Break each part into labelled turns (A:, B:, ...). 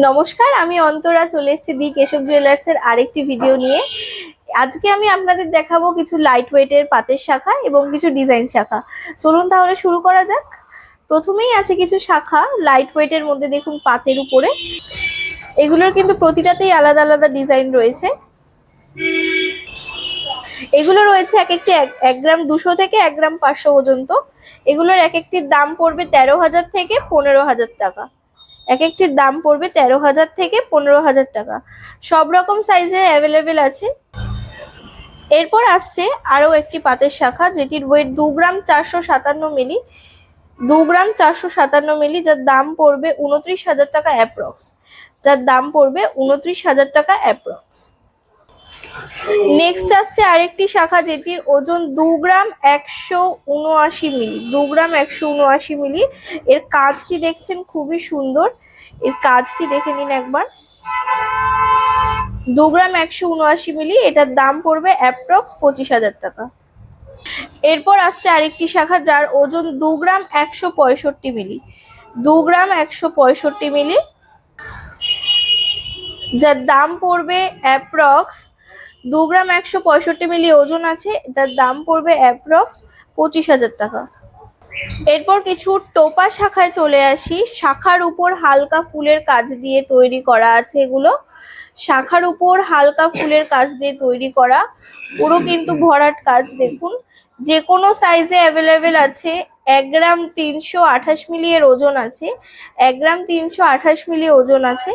A: নমস্কার, আমি অন্তরা চলে এসেছি দি কেশব জুয়েলার্স এর আরেকটি ভিডিও নিয়ে। আজকে আমি আপনাদের দেখাবো কিছু লাইট ওয়েটের পাতের শাখা এবং কিছু ডিজাইন শাখা। চলুন তাহলে শুরু করা যাক। প্রথমেই আছে কিছু শাখা লাইট ওয়েটের মধ্যে, দেখুন পাতের উপরে। এগুলোর কিন্তু প্রতিটাতেই আলাদা আলাদা ডিজাইন রয়েছে। এগুলো রয়েছে এক একটি 1 গ্রাম 200 থেকে 1 গ্রাম 500 পর্যন্ত। এগুলোর এক একটির দাম পড়বে 13,000 থেকে 15,000 টাকা। এক একটির দাম পড়বে 13,000 থেকে 15,000 টাকা। সব রকম সাইজের অ্যাভেলেবেল আছে। এরপর আসছে আরো একটি পাতের শাখা, যেটির ওয়েট 2 গ্রাম 457 মিলি। 2 গ্রাম 457 মিলি, যার দাম পড়বে 29,000 টাকা অ্যাপ্রক্স। যার দাম পড়বে 29,000 টাকা অ্যাপ্রক্স। নেক্সট আসছে আরেকটি শাখা, যেটির ওজন 2 গ্রাম 179 মিলি। 2 গ্রাম 179 মিলি। এর কাজটি দেখছেন খুবই সুন্দর। এর কাজটি দেখে নিন একবার। 2 গ্রাম 179 মিলি, এটার দাম পড়বে অ্যাপ্রক্স 25,000 টাকা। এরপর আসছে আরেকটি শাখা, যার ওজন 2 গ্রাম 165 মিলি। 2 গ্রাম 165 মিলি, যার দাম পড়বে অ্যাপ্রক্স 2 গ্রাম 165 মিলি ওজন আছে, তার দাম পড়বে অ্যাপ্রক্স 25,000 টাকা। এরপর কিছু টোপা শাখায় চলে আসি। শাখার উপর হালকা ফুলের কাজ দিয়ে তৈরি করা আছে এগুলো। শাখার উপর হালকা ফুলের কাজ দিয়ে তৈরি করা, পুরো কিন্তু ভরাট কাজ। দেখুন, যে কোনো সাইজে অ্যাভেলেবেল আছে। 1 গ্রাম 328 মিলি এর ওজন আছে। 1 গ্রাম 328 মিলি ওজন আছে।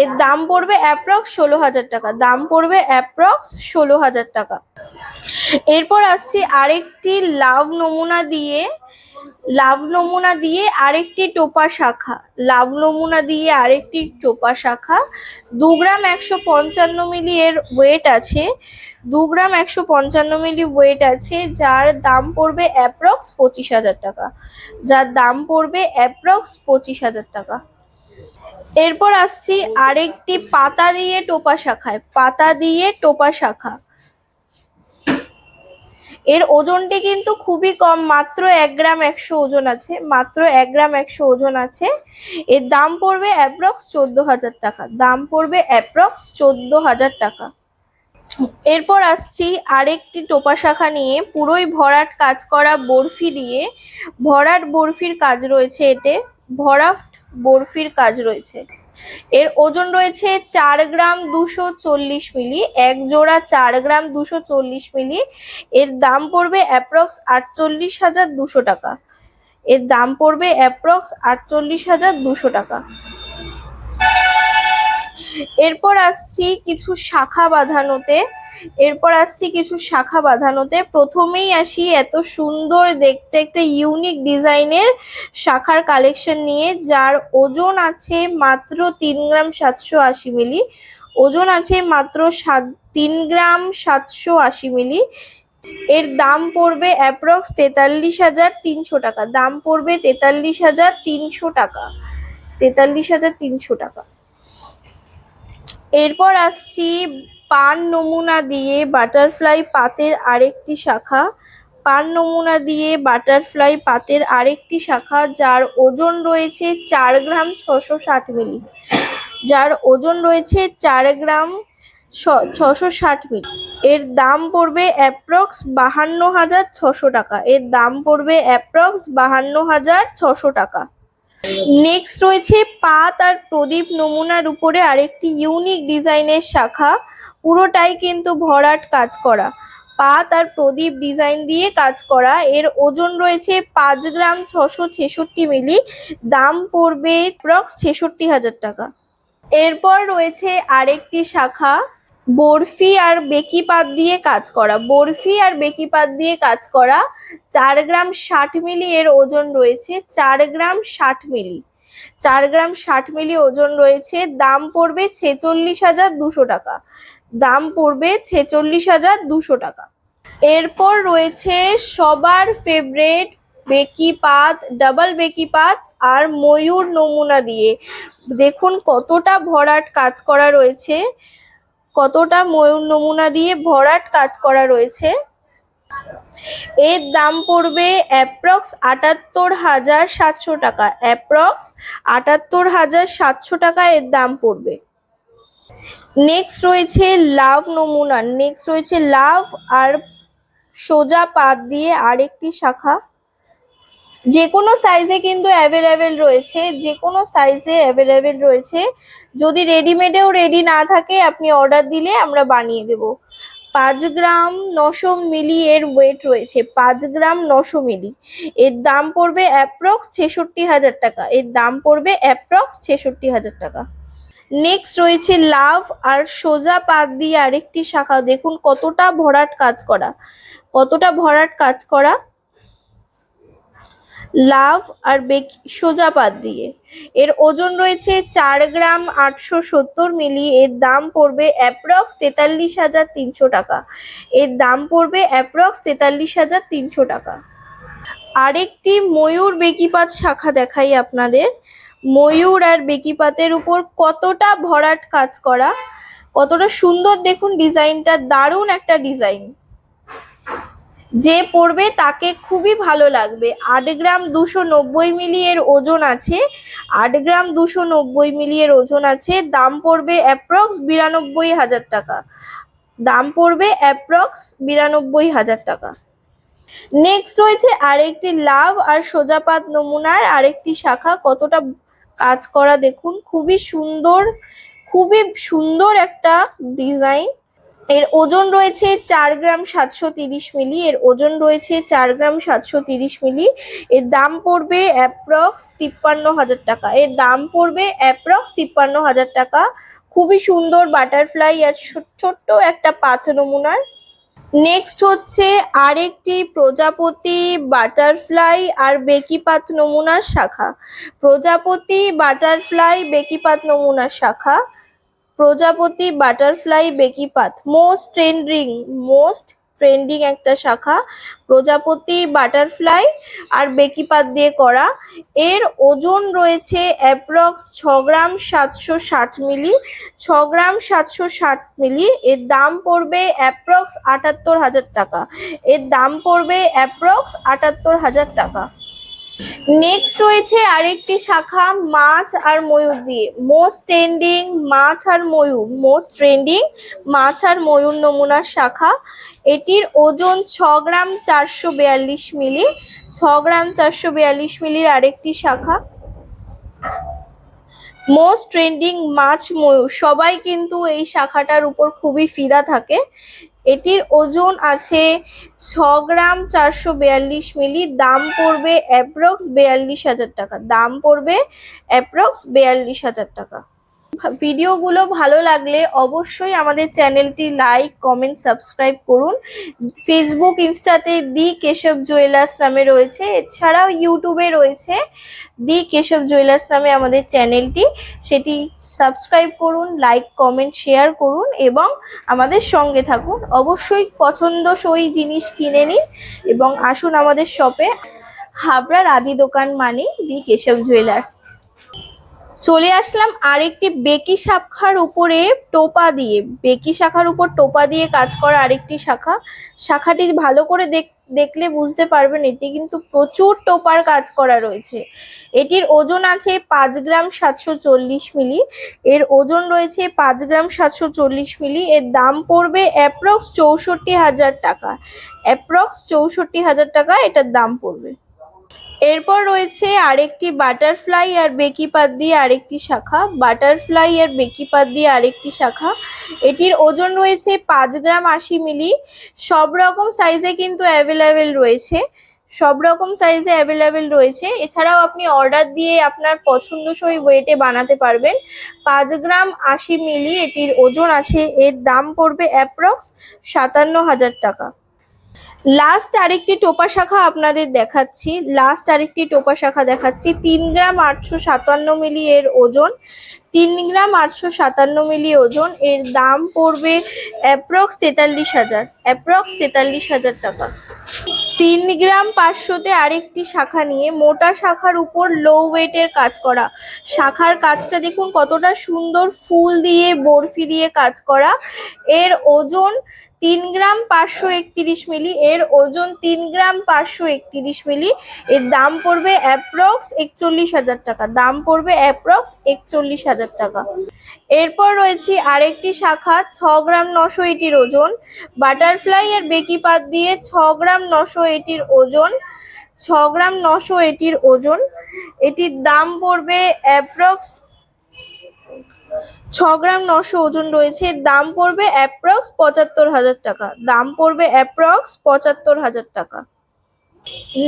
A: এর দাম পড়বে অ্যাপ্রক্স 16,000 টাকা। দাম পড়বে অ্যাপ্রক্স 16,000 টাকা। এরপর আসছি আরেকটি লাভ নমুনা দিয়ে আরেকটি টোপা শাখা। লাভ নমুনা দিয়ে আরেকটি টোপা শাখা। 2 গ্রাম 155 মিলি এর ওয়েট আছে। 2 গ্রাম 155 মিলি ওয়েট আছে, যার দাম পড়বে অ্যাপ্রক্স 25,000 টাকা। যার দাম পড়বে অ্যাপ্রক্স 25,000 টাকা। এরপর আসছি আরেকটি পাতা দিয়ে টোপা শাখায়। পাতা দিয়ে টোপা শাখা। এর ওজনটি কিন্তু খুবই কম, মাত্র 1 গ্রাম 100 ওজন আছে। মাত্র 1 গ্রাম 100 ওজন আছে। এর দাম পড়বে অ্যাপ্রক্স 14,000 টাকা। দাম পড়বে অ্যাপ্রক্স 14,000 টাকা। এরপর আসছি আরেকটি টোপা শাখা নিয়ে, পুরোই ভরাট কাজ করা বরফি দিয়ে। ভরাট বরফির কাজ রয়েছে এতে। ভরাট বরফির কাজ রয়েছে। এর ওজন রয়েছে 4 গ্রাম 240 মিলি। এক জোড়া 4 গ্রাম 240 মিলি। এর দাম পড়বে অ্যাপ্রক্স 48,200 টাকা। এর দাম পড়বে অ্যাপ্রক্স 48,200 টাকা। এরপর আসছি কিছু শাখা বাঁধানোতে। প্রথমেই আসি এত সুন্দর দেখতে একটা ইউনিক ডিজাইনের শাখার কালেকশন নিয়ে, যার ওজন আছে মাত্র 3 গ্রাম 780 মিলি। ওজন আছে মাত্র 3 গ্রাম 780 মিলি। এর দাম পড়বে অ্যাপ্রক্স 43,300 টাকা। দাম পড়বে 43,300 টাকা। 43,300 টাকা। এরপর আসছি পান নমুনা দিয়ে বাটারফ্লাই পাতের আরেকটি শাখা। পান নমুনা দিয়ে বাটারফ্লাই পাতের আরেকটি শাখা, যার ওজন রয়েছে 4 গ্রাম 660 মিলি। যার ওজন রয়েছে 4 গ্রাম 660 মিলি। এর দাম পড়বে অ্যাপ্রক্স 52,600 টাকা। এর দাম পড়বে অ্যাপ্রক্স 52,600 টাকা। নেক্সট রয়েছে পাত আর প্রদীপ নমুনার উপরে আরেকটি ইউনিক ডিজাইনের শাখা। পুরোটাই কিন্তু ভরাট কাজ করা। পাত আর প্রদীপ ডিজাইন দিয়ে কাজ করা। এর ওজন রয়েছে 5 গ্রাম 666 মিলি। দাম পড়বে অ্যাপ্রক্স 66,000 টাকা। এরপর রয়েছে আরেকটি শাখা, বরফি আর বেকি পাত দিয়ে কাজ করা। বরফি আর বেকি পাত দিয়ে কাজ করা। 4 গ্রাম 60 মিলি এর ওজন রয়েছে। 4 গ্রাম 60 মিলি। 4 গ্রাম 60 মিলি ওজন রয়েছে। দাম পড়বে 46,200 টাকা। দাম পড়বে 46,200 টাকা। এরপর রয়েছে সবার ফেভারিট বেকি পাত, ডাবল বেকি পাত আর ময়ূর নমুনা দিয়ে। দেখুন কতটা ভরাট কাজ করা রয়েছে। কতটা ময়ূর নমুনা দিয়ে ভরাট কাজ করা রয়েছে। এর দাম পড়বে অ্যাপ্রক্স ৭৮,৭০০ টাকা। অ্যাপ্রক্স ৭৮,৭০০ টাকা এর দাম পড়বে। নেক্সট রয়েছে লাভ নমুনা। নেক্সট রয়েছে লাভ আর সোজা পাত দিয়ে আরেকটি শাখা। যে কোনো সাইজে কিন্তু অ্যাভেলেবেল রয়েছে, যে কোনো সাইজে অ্যাভেলেবেল রয়েছে। যদি রেডিমেডেও রেডি না থাকে আপনি অর্ডার দিলে আমরা বানিয়ে দেব। 5 গ্রাম 900 মিলি এর ওয়েট রয়েছে, 5 গ্রাম 900 মিলি। এর দাম পড়বে অ্যাপ্রক্স 66,000 টাকা। এর দাম পড়বে অ্যাপ্রক্স 66,000 টাকা। নেক্সট রয়েছে লাভ আর সোজা পাত দিয়ে আরেকটি শাখা। দেখুন কতটা ভরাট কাজ করা, কতটা ভরাট কাজ করা। লাভ আর সোজা পাত দিয়ে। এর ওজন রয়েছে 4 গ্রাম 870 মিলি। এর দাম পড়বে অ্যাপ্রক্স 43,300 টাকা। এর দাম পড়বে অ্যাপ্রক্স 43,300 টাকা। আরেকটি ময়ূর বেকিপাত শাখা দেখাই আপনাদের। ময়ূর আর বেকিপাতের উপর কতটা ভরাট কাজ করা, কতটা সুন্দর দেখুন ডিজাইনটা, দারুণ একটা ডিজাইন। যে পড়বে তাকে খুবই ভালো লাগবে। 8 গ্রাম 290 মিলি এর ওজন আছে, 8 গ্রাম 290 মিলি এর ওজন আছে। দাম পড়বে অ্যাপ্রক্স 92,000 টাকা। দাম পড়বে অ্যাপ্রক্স 92,000 টাকা। নেক্সট রয়েছে আরেকটি লাভ আর সোজাপাত নমুনার আরেকটি শাখা। কতটা কাজ করা দেখুন, খুবই সুন্দর, খুবই সুন্দর একটা ডিজাইন। এর ওজন রয়েছে 4 গ্রাম 730 মিলি। এর ওজন রয়েছে 4 গ্রাম 730 মিলি। এর দাম পড়বে অ্যাপ্রক্স 53,000 টাকা। এর দাম পড়বে অ্যাপ্রক্স 53,000 টাকা। খুবই সুন্দর বাটারফ্লাই আর ছোট্ট একটা পাথ নমুনার। নেক্সট হচ্ছে আরেকটি প্রজাপতি বাটারফ্লাই আর বেকিপাত নমুনার শাখা। প্রজাপতি বাটারফ্লাই বেকিপাত নমুনার শাখা। প্রজাপতি বাটারফ্লাই বেকিপাত মোস্ট ট্রেন্ডিং একটা শাখা। প্রজাপতি বাটারফ্লাই আর বেকিপাত দিয়ে করা। এর ওজন রয়েছে অ্যাপ্রক্স 6 গ্রাম 760 মিলি। 6 গ্রাম 760 মিলি। এর দাম পড়বে অ্যাপ্রক্স 78,000 টাকা। এর দাম পড়বে অ্যাপ্রক্স 78,000 টাকা। নেক্সট রয়েছে আরেকটি শাখা মাছ আর ময়ূর দিয়ে। মোস্ট ট্রেন্ডিং মাছ আর ময়ূর, মোস্ট ট্রেন্ডিং মাছ আর ময়ূর নমুনার শাখা। এটির ওজন 6 গ্রাম 442 মিলি। 6 গ্রাম 442 মিলির আরেকটি শাখা। মোস্ট ট্রেন্ডিং মাছ ময়ূর, সবাই কিন্তু এই শাখাটার উপর খুবই ফিদা থাকে। এটির ওজন আছে 6 গ্রাম 442 মিলি। দাম পড়বে অ্যাপ্রক্স 42,000 টাকা। দাম পড়বে অ্যাপ্রক্স 42,000 টাকা। ভিডিওগুলো ভালো লাগলে অবশ্যই আমাদের চ্যানেলটি লাইক, কমেন্ট, সাবস্ক্রাইব করুন। ফেসবুক, ইনস্টাতে দি কেশব জুয়েলার্স নামে রয়েছে। এছাড়াও ইউটিউবে রয়েছে দি কেশব জুয়েলার্স নামে আমাদের চ্যানেলটি। সেটি সাবস্ক্রাইব করুন, লাইক, কমেন্ট, শেয়ার করুন এবং আমাদের সঙ্গে থাকুন। অবশ্যই পছন্দসই জিনিস কিনে নিন এবং আসুন আমাদের শপে। হাবড়ার আদি দোকান মানে দি কেশব জুয়েলার্স। চলে আসলাম আরেকটি বেকি শাখার উপরে টোপা দিয়ে, বেকি শাখার উপর টোপা দিয়ে কাজ করা আরেকটি শাখা। শাখাটি ভালো করে দেখলে বুঝতে পারবেন এটি কিন্তু প্রচুর টোপার কাজ করা রয়েছে। এটির ওজন আছে 5 গ্রাম 740 মিলি। এর ওজন রয়েছে 5 গ্রাম 740 মিলি। এর দাম পড়বে অ্যাপ্রক্স 64,000 টাকা। অ্যাপ্রক্স 64,000 টাকা এটার দাম পড়বে। এরপর রয়েছে আরেকটি বাটারফ্লাই আর বেকিপাত দিয়ে আরেকটি শাখা। বাটারফ্লাই আর বেকিপাত দিয়ে আরেকটি শাখা। এটির ওজন রয়েছে 5 গ্রাম 80 মিলি। সব রকম সাইজে কিন্তু অ্যাভেলেবেল রয়েছে, সব রকম সাইজে অ্যাভেলেবেল রয়েছে। এছাড়াও আপনি অর্ডার দিয়ে আপনার পছন্দসই ওয়েটে বানাতে পারবেন। 5 গ্রাম 80 মিলি এটির ওজন আছে। এর দাম পড়বে অ্যাপ্রক্স 57,000 টাকা। লাস্ট আরেকটি টোপা শাখা আপনাদের দেখাচ্ছি। লাস্ট আরেকটি টোপা শাখা দেখাচ্ছি। 3 গ্রাম 857 মিলি এর ওজন। 3 গ্রাম 857 মিলি ওজন। এর দাম পড়বে অ্যাপ্রক্স 43,000। অ্যাপ্রক্স 43,000 টাকা। 3 গ্রাম 500-তে আরেকটি শাখা নিয়ে মোটা শাখার উপর লো ওয়েটের কাজ করা। শাখার কাজটা দেখুন কতটা সুন্দর, ফুল দিয়ে বরফি দিয়ে কাজ করা। এর ওজন 3 গ্রাম 531 মিলি, এর ওজন 3 গ্রাম 531 মিলি। এর দাম পড়বে অ্যাপ্রক্স 41,000 টাকা। দাম পড়বে অ্যাপ্রক্স 41,000 টাকা। এরপর রয়েছে আরেকটি শাখা 6 গ্রাম 980 ওজন, বাটারফ্লাই আর বেকি পাত দিয়ে 6 গ্রাম 980 ওজন, 6 গ্রাম 980 ওজন। এটির দাম পড়বে অ্যাপ্রক্স 6 গ্রাম 900 ওজন রয়েছে, দাম পড়বে অ্যাপ্রক্স 75,000 টাকা। দাম পড়বে অ্যাপ্রক্স 75,000 টাকা।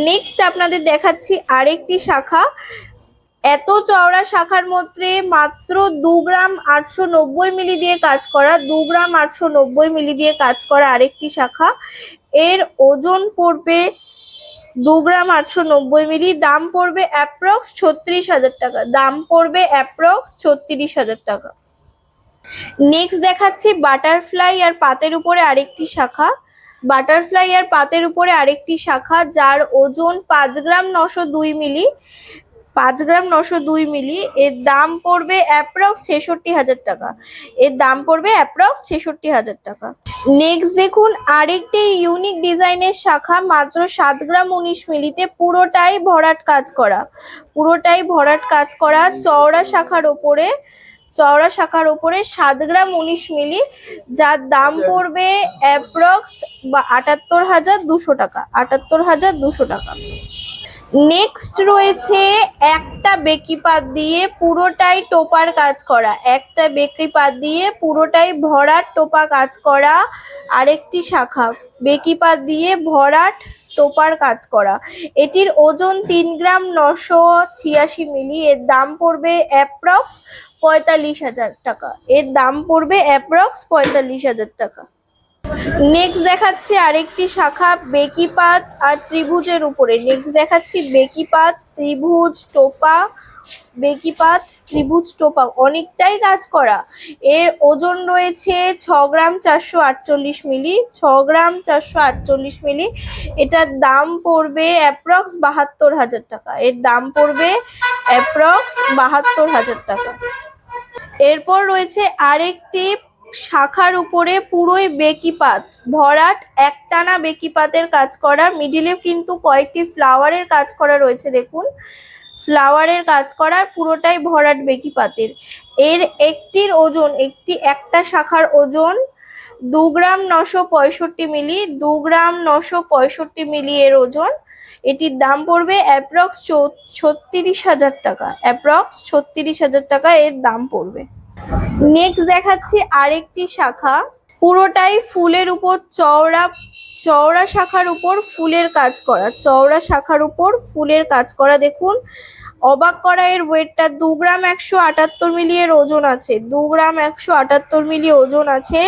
A: নেক্সট আপনাদের দেখাচ্ছি আরেকটি শাখা। এত চওড়া শাখার মধ্যে মাত্র 2 গ্রাম 890 মিলি দিয়ে কাজ করা, 2 গ্রাম 890 মিলি দিয়ে কাজ করা আরেকটি শাখা। এর ওজন পড়বে 2 গ্রাম 890 মিলি। দাম পড়বে অ্যাপ্রক্স 36,000 টাকা। দাম পড়বে অ্যাপ্রক্স 36,000 টাকা। নেক্সট দেখাচ্ছি বাটারফ্লাই আর পাতের উপরে আরেকটি শাখা। বাটারফ্লাই আর পাতের উপরে আরেকটি শাখা যার ওজন 5 গ্রাম 902 মিলি, 5 গ্রাম 902 মিলি। এর দাম পড়বে অ্যাপ্রক্স 66,000 টাকা। এর দাম পড়বে অ্যাপ্রক্স 66,000 টাকা। নেক্সট দেখুন আরেকটি ইউনিক ডিজাইনের শাখা, মাত্র 7 গ্রাম 19 মিলিতে পুরোটাই ভরাট কাজ করা, পুরোটাই ভরাট কাজ করা চওড়া শাখার ওপরে, চওড়া শাখার ওপরে 7 গ্রাম 19 মিলি, যার দাম পড়বে অ্যাপ্রক্স 78,200 টাকা, 78,200 টাকা। নেক্সট রয়েছে একটা বেকি পাত দিয়ে পুরোটাই টোপার কাজ করা, একটা বেকি পাত দিয়ে পুরোটাই ভরাট টোপা কাজ করা আরেকটি শাখা, বেকি পাত দিয়ে ভরাট টোপার কাজ করা। এটির ওজন 3 গ্রাম 986 মিলি। এর দাম পড়বে অ্যাপ্রক্স 45,000 টাকা। এর দাম পড়বে অ্যাপ্রক্স 45,000 টাকা। নেক্সট দেখাচ্ছি আরেকটি শাখা বেকি পাত আর ত্রিভুজের উপরে। নেক্সট দেখাচ্ছি বেকি পাত, ত্রিভুজ, টোপা, বেকি পাত, ত্রিভুজ, টোপা অনেকটাই কাজ করা। এর ওজন রয়েছে 6 গ্রাম 448 মিলি, 6 গ্রাম 448 মিলি। এটার দাম পড়বে অ্যাপ্রক্স 72,000 টাকা। এর দাম পড়বে অ্যাপ্রক্স 72,000 টাকা। এরপর রয়েছে আরেকটি শাখার উপরে পুরোই বেকি পাত, ভরাট একটানা বেকি পাতের কাজ করা, মিডিলে কিন্তু কয়েকটি ফ্লাওয়ারের কাজ করা রয়েছে। দেখুন ফ্লাওয়ারের কাজ করা, পুরোটাই ভরাট বেকি পাতের। এর একটির ওজন, একটা শাখার ওজন 2 গ্রাম 965 মিলি, 2 গ্রাম 965 মিলি এর ওজন। এটির দাম পড়বে অ্যাপ্রক্স 36,000 টাকা, অ্যাপ্রক্স 36,000 টাকা এর দাম পড়বে। নেক্সট দেখাচ্ছি আরেকটি শাখা, পুরোটাই ফুলের উপর চওড়া, চওড়া শাখার উপর ফুলের কাজ করা, চওড়া শাখার উপর ফুলের কাজ করা। দেখুন অবাক করা, এর ওয়েটটা 2 গ্রাম 178 মিলি এর ওজন আছে, 2 গ্রাম 178 মিলি ওজন আছে।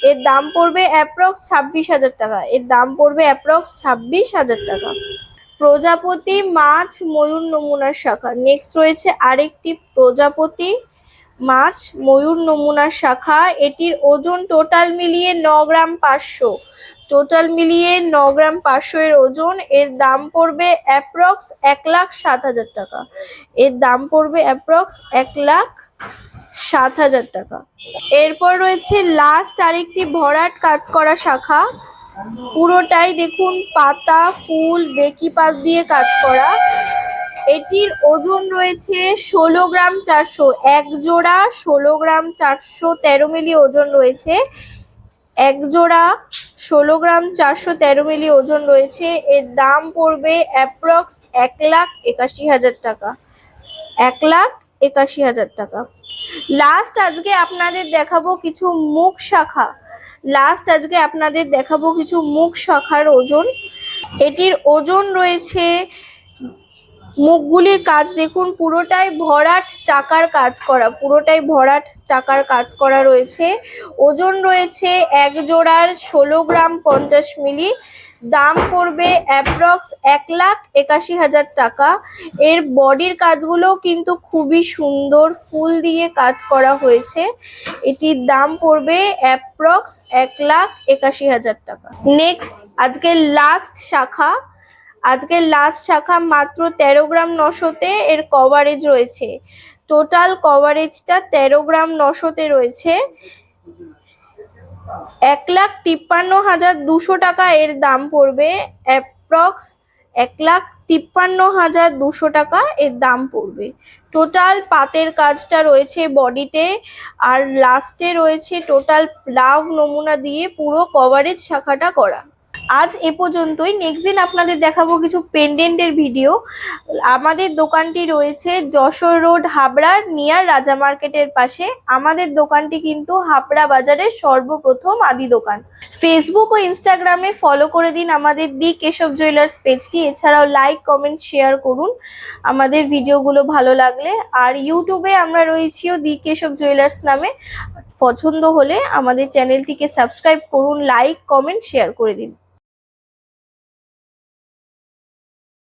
A: এর দাম পড়বে অ্যাপ্রক্স 26,000 টাকা। এর দাম পড়বে অ্যাপ্রক্স 26,000 টাকা। প্রজাপতি, মাছ, ময়ূর নমুনার শাখা। নেক্সট রয়েছে আরেকটি প্রজাপতি, মাছ, ময়ূর নমুনার শাখা। এটির ওজন টোটাল মিলিয়ে 9 গ্রাম 500, টোটাল মিলিয়ে 9 গ্রাম 500 এর ওজন। এর দাম পড়বে অ্যাপ্রক্স 1,07,000 টাকা। এর দাম পড়বে অ্যাপ্রক্স 1,07,000 টাকা। এরপর রয়েছে লাস্ট আরেকটি ভরাট কাজ করা শাখা, পুরোটাই দেখুন পাতা, ফুল, বেকি পাত দিয়ে কাজ করা। এটির ওজন রয়েছে 16 গ্রাম 400, এক জোড়া 16 গ্রাম 413 মিলি ওজন রয়েছে, এক জোড়া 16 গ্রাম 413 মিলি ওজন রয়েছে। এর দাম পড়বে অ্যাপ্রক্স 1,81,000 টাকা, 1,81,000 টাকা। লাস্ট আজকে আপনাদের দেখাবো কিছু মুখ শাখা, লাস্ট আজকে আপনাদের দেখাবো কিছু মুখ শাখার ওজন। এটির ওজন রয়েছে, মুখগুলির কাজ দেখুন পুরোটাই ভরাট চাকার কাজ করা, পুরোটাই ভরাট চাকার কাজ করা রয়েছে। ওজন রয়েছে এক জোড়ার 16 গ্রাম 50 মিলি। দাম পড়বে অ্যাপ্রক্স 1,81,000 টাকা। এর বডির কাজগুলো কিন্তু খুবই সুন্দর, ফুল দিয়ে কাজ করা হয়েছে। এটির দাম পড়বে অ্যাপ্রক্স 1,81,000 টাকা। নেক্সট আজকের লাস্ট শাখা, আজকের লাস্ট শাখা মাত্র 13 গ্রাম 900-তে এর কভারেজ রয়েছে, টোটাল কভারেজটা 13 গ্রাম 900-তে রয়েছে। 1,53,200 টাকা এর দাম পড়বে। অ্যাপ্রক্স 1,53,200 টাকা এর দাম পড়বে। টোটাল পাতের কাজটা রয়েছে বডিতে, আর লাস্টে রয়েছে টোটাল লাভ নমুনা দিয়ে পুরো কভারেজ শাখাটা করা। আজ এ পর্যন্তই। নেক্সট দিন আপনাদের দেখাবো কিছু পেন্ডেন্টের ভিডিও। আমাদের দোকানটি রয়েছে যশোর রোড, হাবড়ার নিয়ার রাজা মার্কেটের পাশে। আমাদের দোকানটি কিন্তু হাবড়া বাজারের সর্বপ্রথম আদি দোকান। ফেসবুক ও ইনস্টাগ্রামে ফলো করে দিন আমাদের দি কেশব জুয়েলার্স পেজটি। এছাড়াও লাইক, কমেন্ট, শেয়ার করুন আমাদের ভিডিওগুলো ভালো লাগলে। আর ইউটিউবে আমরা রয়েছিও দি কেশব জুয়েলার্স নামে। পছন্দ হলে আমাদের চ্যানেলটিকে সাবস্ক্রাইব করুন, লাইক, কমেন্ট, শেয়ার করে দিন।